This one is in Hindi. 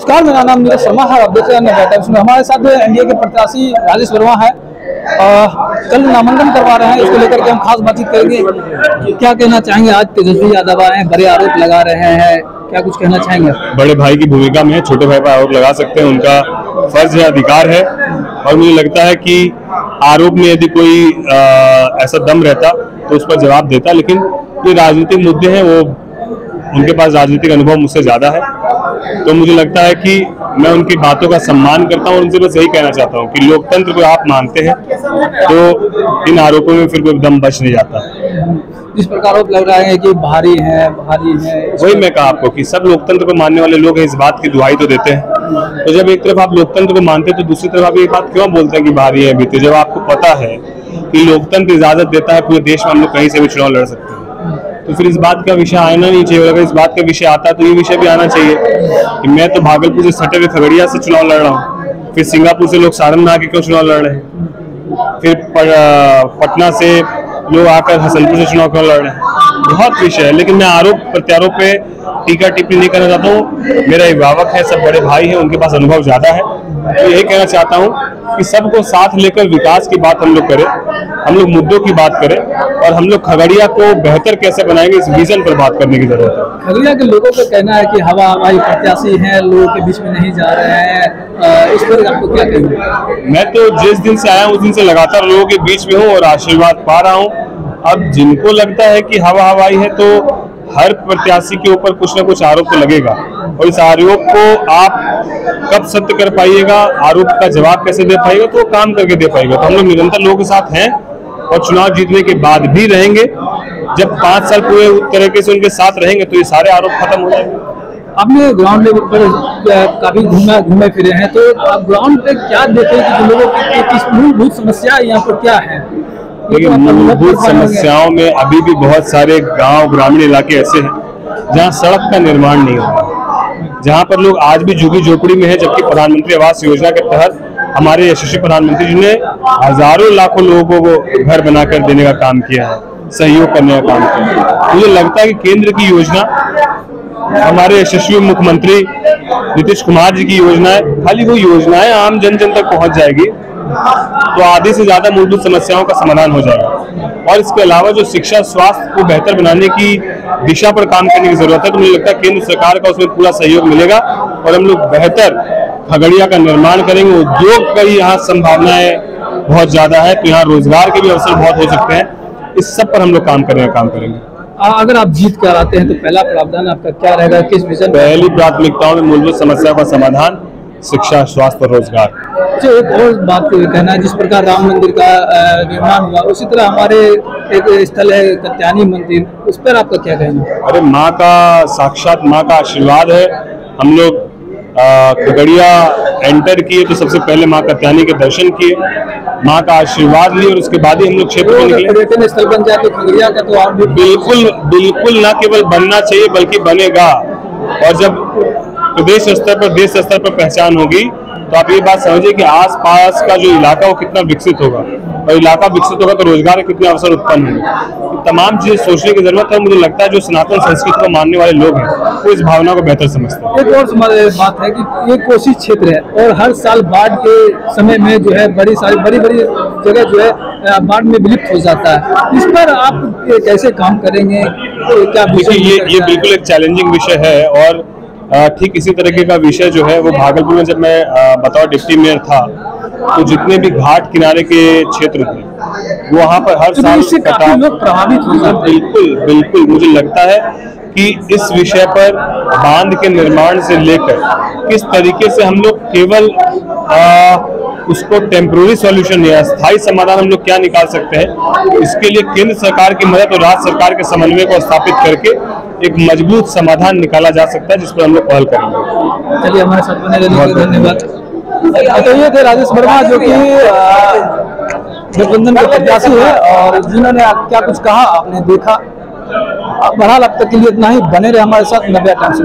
नमस्कार, मेरा नाम नीरज शर्मा है। आप देख रहे हैं नया टाइम्स में। हमारे साथ एनडीए के प्रत्याशी राजेश वर्मा है। कल नामांकन करवा रहे हैं, इसको लेकर के हम खास बातचीत करेंगे। क्या कहना चाहेंगे? आज तेजस्वी यादव आए हैं, बड़े आरोप लगा रहे हैं, क्या कुछ कहना चाहेंगे? बड़े भाई की भूमिका में छोटे भाई पर आरोप लगा सकते हैं, उनका फर्ज है, अधिकार है। और मुझे लगता है कि आरोप में यदि कोई ऐसा दम रहता तो उस पर जवाब देता, लेकिन ये राजनीतिक मुद्दे हैं, वो उनके पास राजनीतिक अनुभव मुझसे ज्यादा है। तो मुझे लगता है कि मैं उनकी बातों का सम्मान करता हूँ और उनसे बस यही कहना चाहता हूँ कि लोकतंत्र को आप मानते हैं तो इन आरोपों में फिर कोई दम बच नहीं जाता। जिस प्रकार आरोप लग रहा है कि भारी है, वही मैं कहा आपको कि सब लोकतंत्र को मानने वाले लोग हैं, इस बात की दुहाई तो देते हैं। तो जब एक तरफ आप लोकतंत्र को मानते हैं तो दूसरी तरफ आप ये बात क्यों बोलते हैं कि भारी है बीते, जब आपको पता है कि लोकतंत्र इजाजत देता है पूरे देश में हम लोग कहीं से भी चुनाव लड़ सकते हैं। तो फिर इस बात का विषय आना नहीं चाहिए। अगर इस बात का विषय आता तो ये विषय भी आना चाहिए कि मैं तो भागलपुर से सटे हुए खगड़िया से चुनाव लड़ रहा हूँ, फिर सिंगापुर से लोग सारण में आके क्यों चुनाव लड़ रहे हैं, फिर पटना से लोग आकर हसनपुर से चुनाव क्यों लड़ रहे हैं। बहुत विषय है, लेकिन मैं आरोप प्रत्यारोप पे टीका टिप्पणी नहीं करना चाहता हूँ। मेरा अभिभावक है, सब बड़े भाई हैं, उनके पास अनुभव ज्यादा है। तो यही कहना चाहता हूँ कि सबको साथ लेकर विकास की बात हम लोग करें, हम लोग मुद्दों की बात करें और हम लोग खगड़िया को बेहतर कैसे बनाएंगे इस विजन पर बात करने की जरूरत है। खगड़िया के लोगों का कहना है कि हवा हवाई प्रत्याशी हैं, लोगों के बीच में नहीं जा रहे हैं, इस पर आपको क्या कहना? मैं तो जिस दिन से आया हूँ उस दिन से लगातार लोगों के बीच में हूँ और आशीर्वाद पा रहा हूँ। अब जिनको लगता है कि हवा हवाई है तो हर प्रत्याशी के ऊपर कुछ न कुछ आरोप तो लगेगा और इस आरोप को आप कब सत्य कर पाइएगा, आरोप का जवाब कैसे दे पाइएगा, तो काम करके दे पाइएगा। तो हम लोग निरंतर लोगों के साथ हैं और चुनाव जीतने के बाद भी रहेंगे। जब 5 साल पूरे तरीके से उनके साथ रहेंगे तो ये सारे आरोप खत्म हो जाएंगे। आपने ग्राउंड लेवल पर काफी घूमे फिरे हैं, तो आप ग्राउंड पे क्या देखे कि लोगों की मूलभूत समस्या यहाँ पर क्या है? मूलभूत समस्याओं में अभी भी बहुत सारे गांव ग्रामीण इलाके ऐसे हैं जहां सड़क का निर्माण नहीं हो रहा, जहां पर लोग आज भी झुग्गी झोपड़ी में है, जबकि प्रधानमंत्री आवास योजना के तहत हमारे यशस्वी प्रधानमंत्री जी ने हजारों लाखों लोगों को घर बनाकर देने का काम किया है, सहयोग करने का काम किया है। मुझे लगता है कि केंद्र की योजना, हमारे यशस्वी मुख्यमंत्री नीतीश कुमार जी की योजना है, खाली वो योजनाएं आम जन जन तक पहुंच जाएगी तो आधी से ज्यादा मूलभूत समस्याओं का समाधान हो जाएगा। और इसके अलावा जो शिक्षा स्वास्थ्य को बेहतर बनाने की दिशा पर काम करने की जरूरत है, तो मुझे लगता है केंद्र सरकार का उसमें पूरा सहयोग मिलेगा और हम लोग बेहतर खगड़िया का निर्माण करेंगे। उद्योग की यहाँ संभावनाएं बहुत ज्यादा है, तो यहाँ रोजगार के भी अवसर बहुत हो सकते हैं। इस सब पर हम लोग काम करेंगे। अगर आप जीत कर आते हैं तो पहला प्रावधान आपका क्या रहेगा? किस विजन? पहली प्राथमिकताओं में मूलभूत समस्या का समाधान, शिक्षा, स्वास्थ्य और रोजगार। एक और बात कहना है, जिस प्रकार राम मंदिर का निर्माण हुआ उसी तरह हमारे एक स्थल है कत्यानी मंदिर, उस पर आपका क्या कहना है? अरे माँ का साक्षात माँ का आशीर्वाद है। हम लोग खगड़िया एंटर किए तो सबसे पहले माँ कत्यानी के दर्शन किए, माँ का आशीर्वाद लिए और उसके बाद ही हम लोग क्षेत्र में निकले। पर्यटन स्थल बन जाए तो खगड़िया का तो और भी बिल्कुल न केवल बनना चाहिए बल्कि बनेगा। और जब प्रदेश स्तर पर, देश स्तर पर पहचान होगी तो आप ये बात समझिए कि आसपास का जो इलाका वो कितना विकसित होगा और इलाका विकसित होगा तो रोजगार के कितने अवसर उत्पन्न होंगे। तमाम चीजें सोचने की जरूरत है। मुझे लगता है जो सनातन संस्कृति को मानने वाले लोग हैं वो इस भावना को बेहतर समझते हैं। एक और बात है कि ये कोसी क्षेत्र है और हर साल बाढ़ के समय में जो है बड़ी जगह जो है बाढ़ में विलुप्त हो जाता है। इस पर आप कैसे काम करेंगे? क्या ये बिल्कुल एक चैलेंजिंग विषय है और ठीक इसी तरीके का विषय जो है वो भागलपुर में जब मैं बतौर डिप्टी मेयर था तो जितने भी घाट किनारे के क्षेत्र थे वहाँ पर हर साल लोग प्रभावित हो जाते हैं। बिल्कुल मुझे लगता है कि इस विषय पर बांध के निर्माण से लेकर किस तरीके से हम लोग केवल उसको टेम्पोररी सॉल्यूशन या स्थायी समाधान हम लोग क्या निकाल सकते हैं, इसके लिए केंद्र सरकार की मदद और राज्य सरकार के समन्वय को स्थापित करके एक मजबूत समाधान निकाला जा सकता है, जिस पर हम लोग पहल करेंगे। चलिए, हमारे साथ बने रहने के लिए धन्यवाद। तो ये थे राजेश वर्मा जो कि गठबंधन के प्रत्याशी है और जिन्होंने क्या कुछ कहा आपने देखा। बहरहाल अब तक के लिए इतना ही। बने रहे हमारे साथ नया टाइम्स।